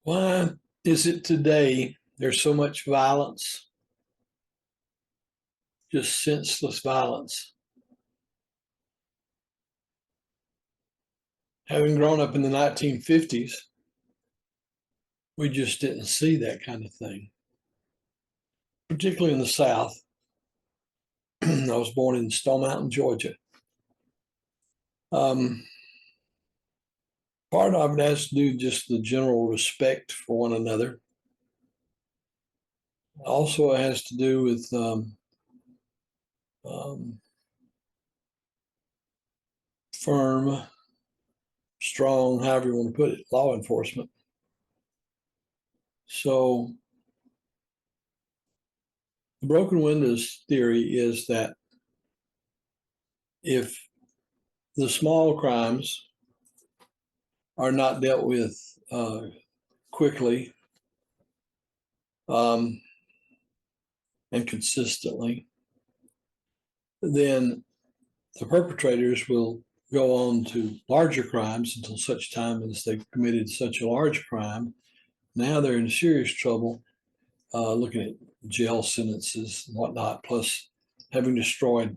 Why is it today there's so much violence, just senseless violence? Having grown up in the 1950s, we just didn't see that kind of thing, particularly in the South. I was born in Stone Mountain, Georgia. Um, Part of it has to do just the general respect for one another. Also, it has to do with um, firm, strong, however you want to put it, law enforcement. So the broken windows theory is that if the small crimes are not dealt with quickly um, and consistently, then the perpetrators will go on to larger crimes until such time as they've committed such a large crime. Now they're in serious trouble, looking at jail sentences and whatnot, plus having destroyed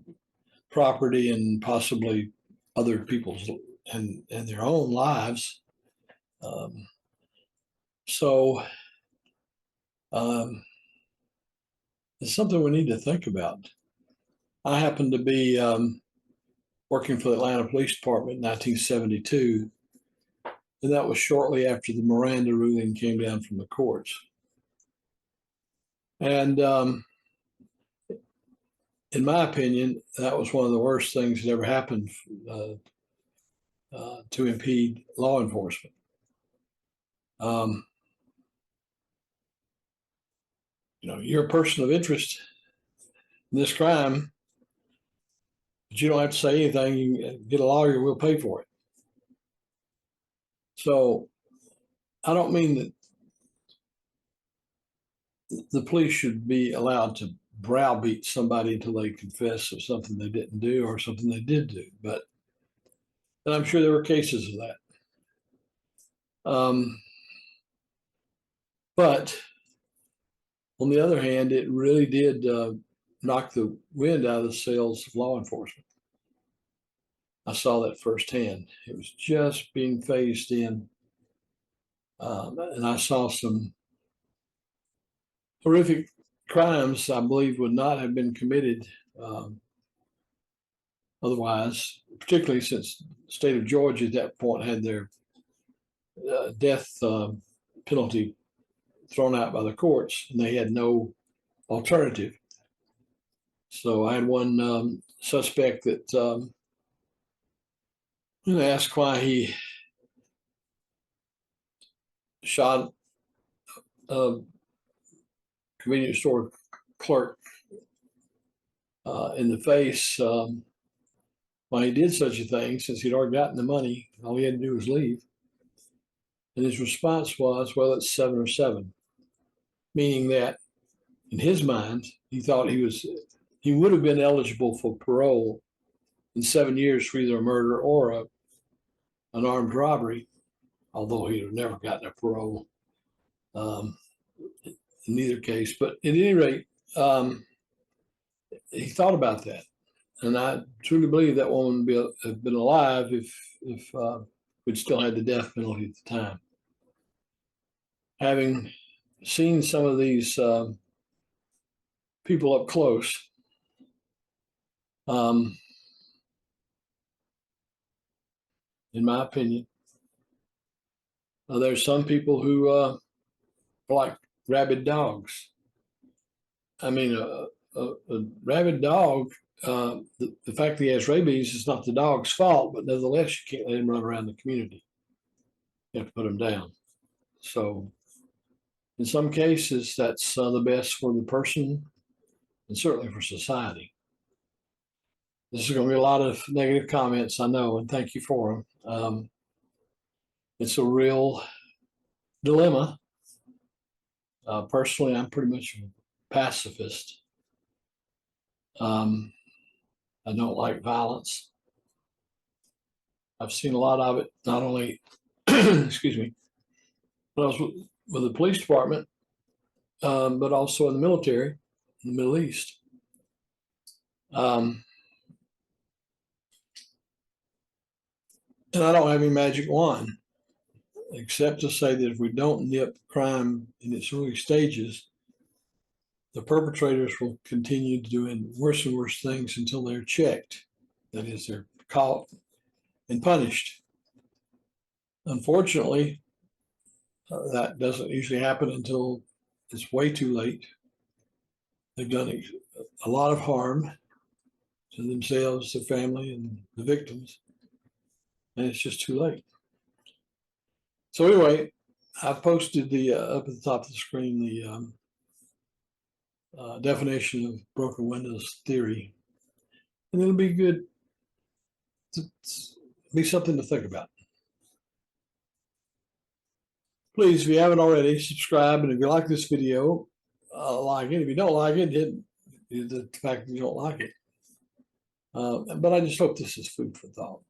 property and possibly other people's and their own lives. Um, so um, it's something we need to think about. I happened to be working for the Atlanta Police Department in 1972, and that was shortly after the Miranda ruling came down from the courts. And in my opinion, that was one of the worst things that ever happened to impede law enforcement. Um, you're a person of interest in this crime, but you don't have to say anything. You get a lawyer, we'll pay for it. So I don't mean that the police should be allowed to browbeat somebody until they confess of something they didn't do or something they did do. But and I'm sure there were cases of that. But on the other hand, it really did knock the wind out of the sails of law enforcement. I saw that firsthand. It was just being phased in. And I saw some horrific crimes I believe would not have been committed otherwise, particularly since the state of Georgia at that point had their death penalty thrown out by the courts, and they had no alternative. So I had one suspect that asked why he shot a convenience store clerk in the face. Why he did such a thing, since he'd already gotten the money, all he had to do was leave. And his response was, well, it's 7 or 7, meaning that in his mind, he thought he would have been eligible for parole in 7 years for either a murder or an armed robbery, although he'd have never gotten a parole in either case. But at any rate, he thought about that. And I truly believe that woman would have been alive if we'd still had the death penalty at the time. Having seen some of these people up close, in my opinion, there's some people who are like rabid dogs. I mean, a rabid dog, the fact that he has rabies is not the dog's fault, but nevertheless, you can't let him run around the community. You have to put him down. So in some cases, that's the best for the person and certainly for society. This is going to be a lot of negative comments, I know, and thank you for them. It's a real dilemma. Personally, I'm pretty much a pacifist. I don't like violence. I've seen a lot of it, not only, excuse me, when I was with the police department, but also in the military in the Middle East. And I don't have any magic wand, except to say that if we don't nip crime in its early stages, the perpetrators will continue doing worse and worse things until they're checked. That is, they're caught and punished. Unfortunately, that doesn't usually happen until it's way too late. They've done a lot of harm to themselves, their family, and the victims, and it's just too late. So anyway, I posted the up at the top of the screen the definition of broken windows theory, and it'll be good to be something to think about. Please, if you haven't already, subscribe, and if you like this video, like it. If you don't like it, hit the fact that you don't like it. But I just hope this is food for thought.